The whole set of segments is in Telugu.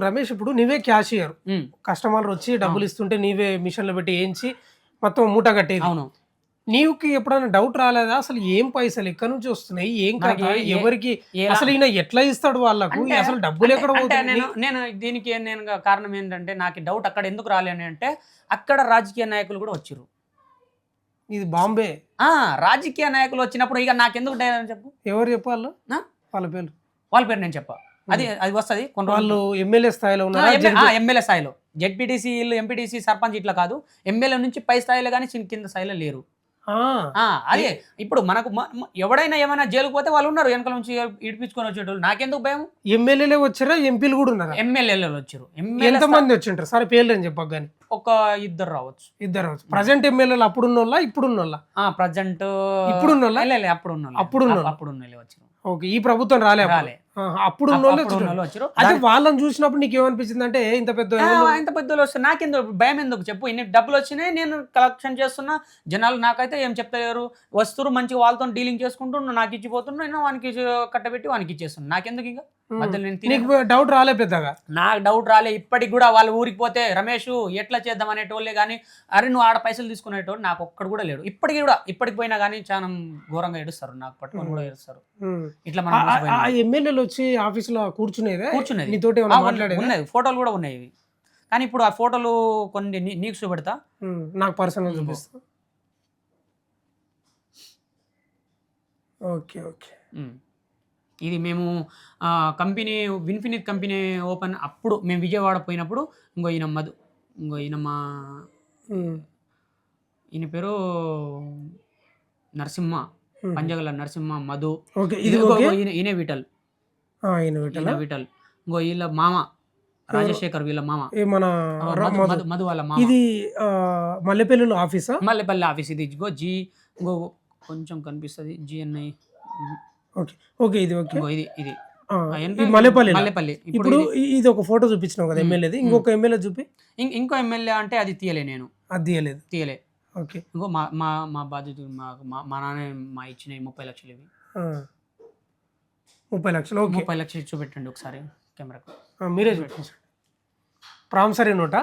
రమేష్ ఇప్పుడు నీవే క్యాషియర్, కస్టమర్ వచ్చి డబ్బులు ఇస్తుంటే నీవే మిషన్లో పెట్టి వేయించి మొత్తం మూట కట్టేది. అవును. నీకు ఎప్పుడైనా డౌట్ రాలేదా అసలు ఏం పైసలు ఎక్కడి నుంచి వస్తున్నాయి, ఏం కథ, ఎవరికి అసలు ఈయన ఎట్లా ఇస్తాడు వాళ్ళకు, అసలు డబ్బులు ఎక్కడ పోతున్నాయి? నేను దీనికి నేను కారణం ఏంటంటే నాకు డౌట్ అక్కడ ఎందుకు రాలేని అంటే అక్కడ రాజకీయ నాయకులు కూడా వచ్చారు. ఇది బాంబే. రాజకీయ నాయకులు వచ్చినప్పుడు ఇక నాకెందుకు డైరెక్ట్ చెప్పు. ఎవరు చెప్పాలి వాళ్ళ పేరు? వాళ్ళ పేరు నేను చెప్పా. అది వస్తుంది. కొన్ని వాళ్ళు ఎమ్మెల్యే స్థాయిలో ఉన్నారు. ఎమ్మెల్యే స్థాయిలో జెడ్పీటీసీ, ఎంపీటీసీ, సర్పంచ్ ఇట్లా కాదు, ఎమ్మెల్యే నుంచి పై స్థాయిలో కానీ కింద స్థాయిలో లేరు. అదే ఇప్పుడు మనకు ఎవడైనా ఏమైనా జైలుకు పోతే వాళ్ళు ఉన్నారు వెనకాల నుంచి ఇడిపించుకొని వచ్చేటోళ్ళు. నాకెందుకు భయం? ఎమ్మెల్యేలే వచ్చారా, ఎంపీలు కూడా ఉన్నారు? ఎమ్మెల్యేలు వచ్చారు. ఎంతమంది వచ్చింటారు సరే పేర్లు అని చెప్పక గానీ? ఒక ఇద్దరు రావచ్చు. ప్రజెంట్ ఎమ్మెల్యేలు అప్పుడున్నోళ్ళ ఇప్పుడున్నోళ్ళ? ప్రజెంట్ ఇప్పుడున్నోళ్ళ అప్పుడున్నోళ్ళే వచ్చారు. ఓకే, ఈ ప్రభుత్వం రాలే. అప్పుడు వచ్చారు. అదే వాళ్ళని చూసినప్పుడు నీకు ఏమనిపించింది అంటే ఇంత పెద్దలు వస్తే నాకెందుకు భయం? ఎందుకు చెప్పు? ఇన్ని డబ్బులు వచ్చినాయి, నేను కలెక్షన్ చేస్తున్నా, జనాలు నాకైతే ఏం చెప్తలేరు, వస్తురు మంచిగా వాళ్ళతో డీలింగ్ చేసుకుంటున్నా, నాకు ఇచ్చిపోతున్నా, నేను వానికి కట్టబెట్టి వానికి ఇచ్చేస్తున్నా. నాకెందుకు ఇంకా మధ్యలో డౌట్ రాలే పెద్దగా? నాకు డౌట్ రాలే. ఇప్పటికి కూడా వాళ్ళు ఊరికి పోతే రమేష్ ఎట్లా చేద్దాం అనేటోళ్ళే కానీ అరే నువ్వు ఆడ పైసలు తీసుకునేటోళ్ళు నాకు ఒక్కడు కూడా లేడు. ఇప్పటికి పోయినా కానీ చాలా ఘోరంగా ఏడుస్తారు, నాకు పట్టుకొని కూడా ఏడుస్తారు. ఇట్లా మనం ఎమ్మెల్యేలు వచ్చి ఆఫీసులో కూర్చునేది ఉన్నాయి, ఫోటోలు కూడా ఉన్నాయి ఇవి. కానీ ఇప్పుడు ఆ ఫోటోలు కొన్ని నీకు చూపెడతా, నాకు పర్సనల్ చూపిస్తా. Okay okay. ఇది మేము కంపెనీ విన్ఫినిట్ కంపెనీ ఓపెన్ అప్పుడు మేము విజయవాడ పోయినప్పుడు ఈయన మధు, ఈయన మా ఈయన పేరు నరసింహ, పంజగల నరసింహ మధు. ఈయన విఠల్, విఠల్. వీళ్ళ మామ రాజశేఖర్, వీళ్ళ మామ మన మధు వాళ్ళ మామ. ఇది మల్లెపల్లి ఆఫీసా? మల్లెపల్లి ఆఫీస్ ఇది. ఇంకో కొంచెం కనిపిస్తుంది జిఎన్ఐ. ఓకే ఇది ఓకే. ఇది మల్లెపల్లి. ఇప్పుడు ఇది ఒక ఫోటో చూపించినావు కదా ఎమ్మెల్యేది, ఇంకొక ఎమ్మెల్యే చూపి. ఇంకో ఎమ్మెల్యే అంటే అది తీయలే, నేను అది తీయలే. ఓకే. ఇంకో మా బాధ్యత మా నాన్న మా ఇచ్చిన 30 లక్షలు ఇవి. 30 లక్షలు. 30 లక్షలు చూపెట్టండి ఒకసారి కెమెరాకు. మీరే చూపించండి. ప్రామిసరీ నోటా?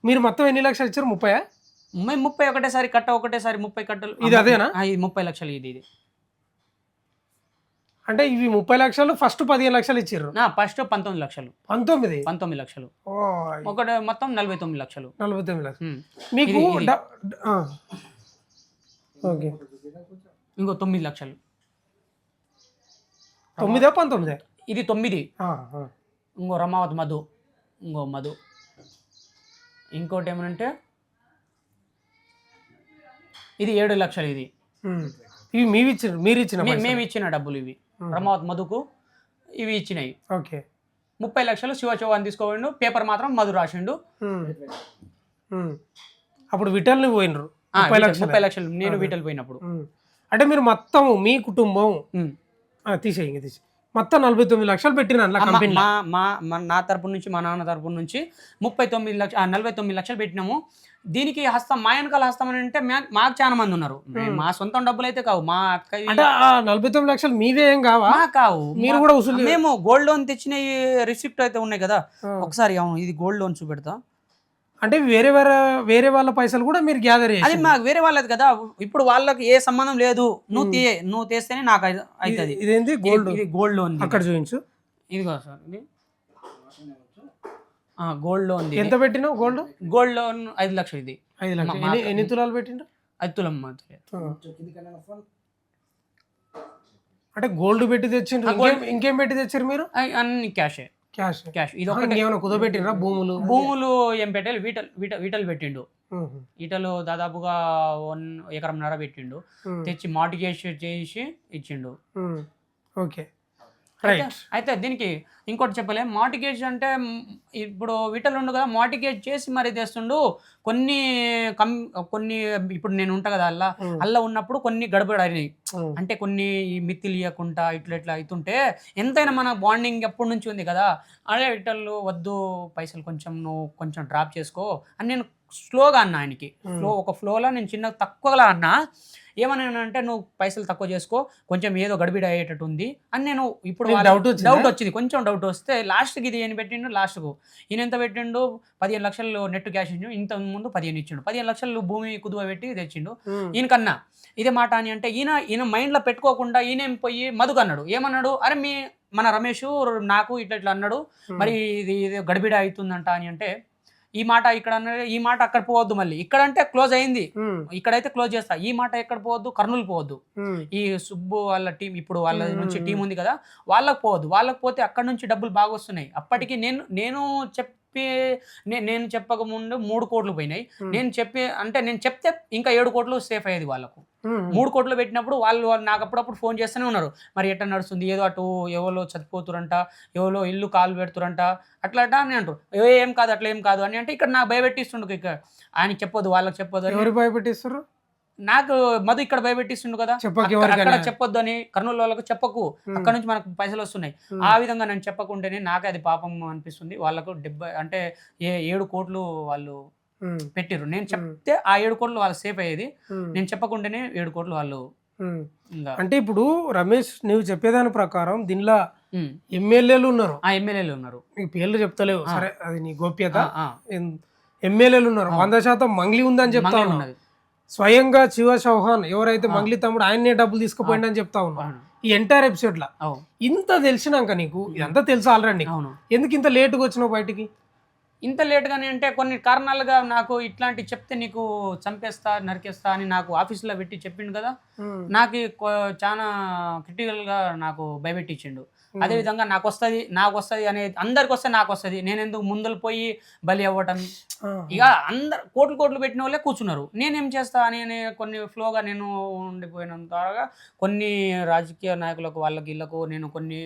మీరు మొత్తం ఎన్ని లక్షలు ఇచ్చారు? 30? 30 ఒకటేసారి కట్ట, ఒకటేసారి 30 కట్టలు. ఇది అదేనా? ఇది 30 లక్షలు. ఇది అంటే ఇవి 30 లక్షలు, ఫస్ట్ 15 లక్షలు ఇచ్చారు. ఫస్ట్ 19 లక్షలు. 19 లక్షలు. ఒకటి మొత్తం 49 లక్షలు. 49 లక్షలు మీకు. ఓకే. ఇంకో 9 లక్షలు. 9 19? ఇది 9. ఇంకో రమావత్ మధు, ఇంకో మధు. ఇంకోటి ఏమనంటే ఇది 7 లక్షలు. ఇది ఇవి మేము ఇచ్చిన డబ్బులు ఇవి. రమావత్ మధుకు ఇవి ఇచ్చినాయి. ఓకే. 30 లక్షలు శివ చౌహాన్ తీసుకోండు, పేపర్ మాత్రం మధు రాసిండు. అప్పుడు విఠల్ని పోయినరు 30 లక్షలు నేను విఠల్ పోయినప్పుడు. అంటే మీరు మొత్తం మీ కుటుంబం తీసేయి మొత్తం 49 లక్షలు పెట్టిన నా తరపు నుంచి, మా నాన్న తరపు నుంచి 49 లక్షలు పెట్టినాము. దీనికి హస్తం, మా వెనకాల హస్తం అని అంటే మాకు చాలా మంది ఉన్నారు. మా సొంతం డబ్బులు అయితే కావు. మా అక్క 49 లక్షలు మీవే ఏం కావా? కావు, మీరు కూడా మేము గోల్డ్ లోన్ తెచ్చిన రిసిప్ట్ అయితే ఉన్నాయి కదా ఒకసారి. అవును, ఇది గోల్డ్ లోన్ చూపెడతా. అంటే వేరే వాళ్ళ పైసలు కూడా మీరు గ్యాదర్ చేసి? అది మాకు వేరే వాళ్ళది కదా, ఇప్పుడు వాళ్ళకి ఏ సంబంధం లేదు. నువ్వు తెస్తేనే నాకు అవుతుంది. ఇదేంటి గోల్డ్? ఇది గోల్డ్ లోన్. అక్కడ చూపించు. ఇదిగో సార్, ఇది గోల్డ్ లోన్. ఎంత పెట్టినావు గోల్డ్? గోల్డ్ లోన్ 5 లక్షలు. ఇది 5 లక్షలు. ఎన్ని తులాలు పెట్టిండ్రు? 5 తులం. అంటే గోల్డ్ పెట్టి తెచ్చిండ్రు? ఇంకేం పెట్టి తెచ్చారు మీరు? అన్ని క్యాష్. ఇది ఏమైనా కుదబెట్టినరా? భూములు ఏం పెట్టాలి? వీటలు పెట్టిండు. ఈటలు దాదాపుగా 1.5 ఎకరం పెట్టిండు. తెచ్చి మార్టిగేజ్ చేసి ఇచ్చిండు. ఓకే. అయితే దీనికి ఇంకోటి చెప్పలే. మార్టిగేజ్ అంటే ఇప్పుడు వీటలు ఉండు కదా, మార్టిగేజ్ చేసి మరి తెస్తుండు. కొన్ని ఇప్పుడు నేను ఉంటా కదా అల్లా ఉన్నప్పుడు కొన్ని గడబడైనాయి. అంటే కొన్ని ఈ మిత్తిలు ఇవ్వకుండా ఇట్లా అవుతుంటే ఎంతైనా మన బాండింగ్ ఎప్పటి నుంచి ఉంది కదా, అదే వీటలు వద్దు పైసలు కొంచెం నువ్వు కొంచెం డ్రాప్ చేసుకో అని నేను స్లోగా అన్న ఆయనకి ఒక ఫ్లోలో నేను చిన్న తక్కువగా అన్నా. ఏమన్నానంటే నువ్వు పైసలు తక్కువ చేసుకో, కొంచెం ఏదో గడిబిడి అయ్యేటట్టు ఉంది అని నేను ఇప్పుడు డౌట్ వచ్చింది, కొంచెం డౌట్ వస్తే లాస్ట్కి ఇది ఏం పెట్టిండు, లాస్ట్కు ఈయన ఎంత పెట్టిండు 15 లక్షలు నెట్ క్యాష్ ఇచ్చిండు, ఇంత ముందు 15 ఇచ్చిండు, 15 లక్షలు భూమి కుదువ పెట్టి తెచ్చిండు ఈయనకన్నా. ఇదే మాట అని అంటే ఈయన మైండ్లో పెట్టుకోకుండా ఈయనేం పోయి మధుకు అన్నాడు, ఏమన్నాడు, అరే మన రమేష్ నాకు ఇట్లా అన్నాడు, మరి ఇది గడిబిడ అవుతుందంట అని అంటే ఈ మాట ఇక్కడ అన్నాడు, ఈ మాట అక్కడ పోవద్దు, మళ్ళీ ఇక్కడ అంటే క్లోజ్ అయింది, ఇక్కడైతే క్లోజ్ చేస్తా, ఈ మాట ఎక్కడ పోవద్దు, కర్నూలు పోవద్దు, ఈ సుబ్బు వాళ్ళ టీం ఇప్పుడు వాళ్ళ నుంచి టీం ఉంది కదా వాళ్ళకి పోవద్దు, వాళ్ళకి పోతే అక్కడ నుంచి డబ్బులు బాగా వస్తున్నాయి. అప్పటికి నేను నేను చెప్పక ముందు 3 కోట్లు పోయినాయి, నేను చెప్తే ఇంకా 7 కోట్లు సేఫ్ అయ్యేది వాళ్ళకు. 3 కోట్లు పెట్టినప్పుడు వాళ్ళు నాకు అప్పుడప్పుడు ఫోన్ చేస్తూనే ఉన్నారు, మరి ఎట్లా నడుస్తుంది, ఏదో అటు ఎవరో చచ్చిపోతురంట, ఎవరో ఇల్లు కాలు పెడుతురంట, అట్లా అని అంటారు. ఏం కాదు, అట్లా ఏం కాదు అని అంటే ఇక్కడ నాకు భయపెట్టిస్తుండు, ఇక్కడ ఆయనకి చెప్పొద్దు, వాళ్ళకి చెప్పొద్దు. ఎవరు భయపెట్టిస్తారు? నాకు మధు ఇక్కడ భయపెట్టిస్తుండు కదా, అక్కడ చెప్పొద్దు అని, కర్నూలు వాళ్ళకు చెప్పకు, అక్కడ నుంచి మనకు పైసలు వస్తున్నాయి. ఆ విధంగా నేను చెప్పకుంటేనే నాకే అది పాపం అనిపిస్తుంది. వాళ్ళకు 7 కోట్లు వాళ్ళు పెట్టిర్రు, నేను చెప్తే ఆ 7 కోట్లు వాళ్ళు సేఫ్ అయ్యేది, నేను చెప్పకుండానే 7 కోట్లు వాళ్ళు. అంటే ఇప్పుడు రమేష్ నువ్వు చెప్పేదాని ప్రకారం దీనిలో ఎమ్మెల్యేలు ఉన్నారు, ఎమ్మెల్యేలు ఉన్నారు, నీకు పేర్లు చెప్తలేవు, సరే అది నీ గోప్యత. ఎమ్మెల్యేలు ఉన్నారు, 100% మంగ్లీ ఉందని చెప్తా ఉన్నది. స్వయంగా శివ చౌహాన్ ఎవరైతే మంగ్లీ తమ్ముడు ఆయన్నే డబ్బులు తీసుకుపోయింది అని చెప్తా ఉన్నా. ఈ ఎంటైర్ ఎపిసోడ్ లా ఇంత తెలిసినాక నీకు ఇదంతా తెలుసు ఆల్రెడీ, ఎందుకు ఇంత లేటుగా వచ్చినావు బయటికి? ఇంత లేట్గానే అంటే కొన్ని కారణాలుగా నాకు ఇట్లాంటి చెప్తే నీకు చంపేస్తా నరికేస్తా అని నాకు ఆఫీసులో పెట్టి చెప్పిండు కదా, నాకు చాలా క్రిటికల్గా నాకు భయపెట్టించిండు. అదేవిధంగా నాకు వస్తుంది అనేది అందరికి వస్తే నాకు వస్తుంది, నేను ఎందుకు ముందలు పోయి బలి అవ్వటం, ఇక అందరు కోట్లు పెట్టిన వాళ్ళే కూర్చున్నారు, నేనేం చేస్తా అని కొన్ని ఫ్లోగా నేను ఉండిపోయినంతగా కొన్ని రాజకీయ నాయకులకు వాళ్ళకి ఇళ్ళకు నేను కొన్ని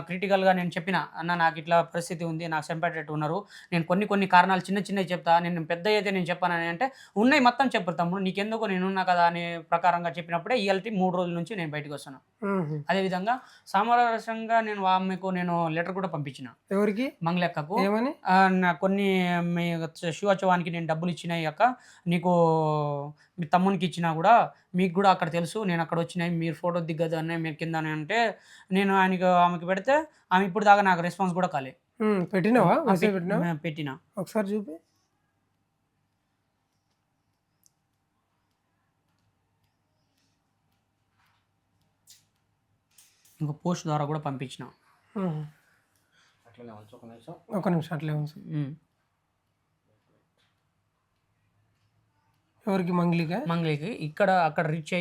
క్రిటికల్గా నేను చెప్పిన, అన్న నాకు ఇట్లా పరిస్థితి ఉంది, నాకు చంపేటట్టు ఉన్నారు, నేను కొన్ని కారణాలు చిన్నవి చెప్తా, నేను పెద్ద అయితే నేను చెప్పానని అంటే ఉన్నాయి మొత్తం చెప్పరు తమ్ముడు, నీకెందుకు నేనున్నా కదా అనే ప్రకారంగా చెప్పినప్పుడే ఇవాళ 3 రోజుల నుంచి నేను బయటకు వస్తాను. అదేవిధంగా సామరస్యంగా నేను ఆమెకు లెటర్ కూడా పంపించిన, ఎవరికి, మంగళక్కకు, కొన్ని శివోత్సవానికి నేను డబ్బులు ఇచ్చినాయి అక్క, నీకు మీ తమ్మునికి ఇచ్చినా కూడా మీకు కూడా అక్కడ తెలుసు, నేను అక్కడ వచ్చినాయి, మీరు ఫోటో దిగ్గదు అనే మీరు కింద అంటే నేను ఆమెకి పెడితే ఆమె ఇప్పుడు దాకా నాకు రెస్పాన్స్ కూడా కాలే. పెట్టినావా? పెట్టినా, ఒకసారి చూపి. ఇంకో పోస్ట్ ద్వారా కూడా పంపించిన. ఒక నిమిషం అట్లే ఉంది. ఎవరికి? మంగ్లీకి అక్కడ రీచ్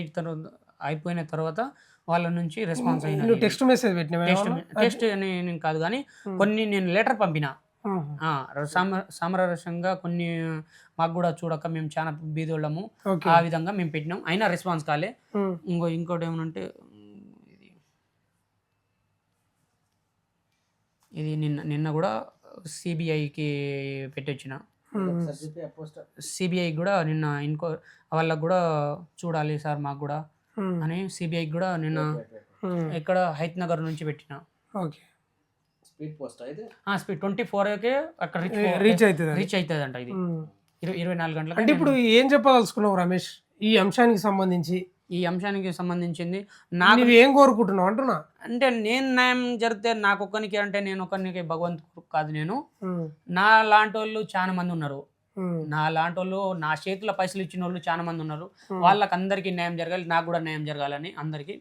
అయిపోయిన తర్వాత వాళ్ళ నుంచి రెస్పాన్స్ అయినా. టెక్స్ట్ మెసేజ్ టెక్స్ట్ అని నేను కాదు కానీ కొన్ని నేను లెటర్ పంపిన, సామరస్యంగా కొన్ని మాకు కూడా చూడక మేము చాలా బీదోళ్ళము, ఆ విధంగా మేము పెట్టినాం, అయినా రెస్పాన్స్ కాలే. ఇంకోటి ఏమనంటే ఇది నిన్న కూడా సిబిఐకి పెట్టొచ్చిన, సిబిఐ కూడా నిన్న వాళ్ళకు కూడా చూడాలి సార్ మాకు కూడా అని సిబిఐకి కూడా నిన్న ఇక్కడ హైత్ నగర్ నుంచి పెట్టిన. స్పీడ్ 24కే అక్కడ రీచ్ అవుతుంది అంట, ఇది 24 గంటలకు. అంటే ఇప్పుడు ఏం చెప్పదలుచుకున్నావు రమేష్ ఈ అంశానికి సంబంధించి? ఈ అంశానికి సంబంధించింది నాకు ఏం కోరుకుంటున్నావు అంటున్నా, అంటే నేను న్యాయం జరిగితే నాకు ఒక్కనికి, అంటే నేను ఒక్కనికి భగవంతుడు కాదు, నేను నా లాంటి వాళ్ళు చాలా మంది ఉన్నారు, నా లాంటి వాళ్ళు నా చేతిలో పైసలు ఇచ్చిన వాళ్ళు చాలా మంది ఉన్నారు, వాళ్ళకి అందరికీ న్యాయం జరగాలి, నాకు కూడా న్యాయం జరగాలని అందరికీ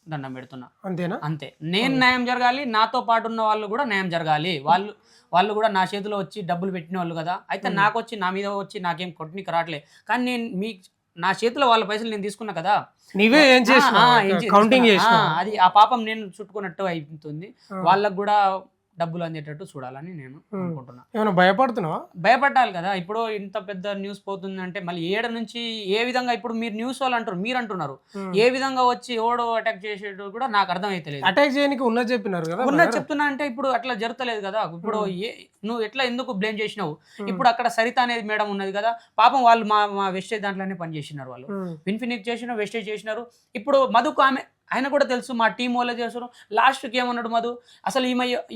దండం పెడుతున్నా. అంతేనా? అంతే, నేను న్యాయం జరగాలి, నాతో పాటు ఉన్న వాళ్ళు కూడా న్యాయం జరగాలి. వాళ్ళు కూడా నా చేతిలో వచ్చి డబ్బులు పెట్టిన వాళ్ళు కదా, అయితే నాకు వచ్చి నా మీద వచ్చి నాకేం కొట్టనికి రావట్లే, కానీ నేను నా చేతిలో వాళ్ళ పైసలు నేను తీసుకున్నా కదా, నీవే ఏం కౌంటింగ్ అది ఆ పాపం నేను చుట్టుకున్నట్టు అవుతుంది, వాళ్ళకు కూడా డబ్బులు అందేటట్టు చూడాలని నేను అనుకుంటున్నా. ఏమైనా భయపడుతున్నావా? భయపడాలి కదా, ఇప్పుడు ఇంత పెద్ద న్యూస్ పోతుందంటే మళ్ళీ ఏడ నుంచి ఏ విధంగా, ఇప్పుడు మీరు న్యూస్ వాళ్ళు అంటారు, మీరు అంటున్నారు, ఏ విధంగా వచ్చి ఎవడో అటాక్ చేసేటట్టు కూడా నాకు అర్థం అయితే లేదు. అటాక్ చేయడానికి ఉన్నది చెప్పినారు కదా, ఉన్నది చెప్తున్నా అంటే ఇప్పుడు అట్లా జరగలేదు కదా, ఇప్పుడు నువ్వు ఎట్లా ఎందుకు బ్లేమ్ చేసినావు? ఇప్పుడు అక్కడ సరిత అనేది మేడం ఉన్నది కదా, పాపం వాళ్ళు మా వెస్టేజ్ దాంట్లోనే పని చేసినారు, వాళ్ళు ఇన్ఫినిట్ చేసినారు, వెస్టేజ్ చేసినారు. ఇప్పుడు మధుకు ఆయన కూడా తెలుసు, మా టీం వాళ్ళే చేస్తారు. లాస్ట్కి ఏమన్నాడు మధు, అసలు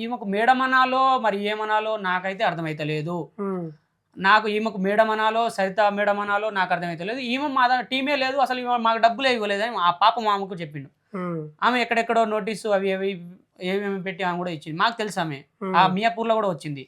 ఈమెకు మేడం అనాలో మరి ఏమనాలో నాకైతే అర్థమైతే లేదు, నాకు ఈమెకు మేడం అనాలో సరిత మేడం అనాలో నాకు అర్థమైతలేదు. ఈమె మా టీమే లేదు, అసలు ఈమె మాకు డబ్బులే ఇవ్వలేదని ఆ పాప మామకు చెప్పిండు. ఆమె ఎక్కడెక్కడో నోటీసు అవి అవి ఏమేమి పెట్టి ఆమె కూడా ఇచ్చింది. మాకు తెలుసు ఆమె ఆ మియాపూర్లో కూడా వచ్చింది.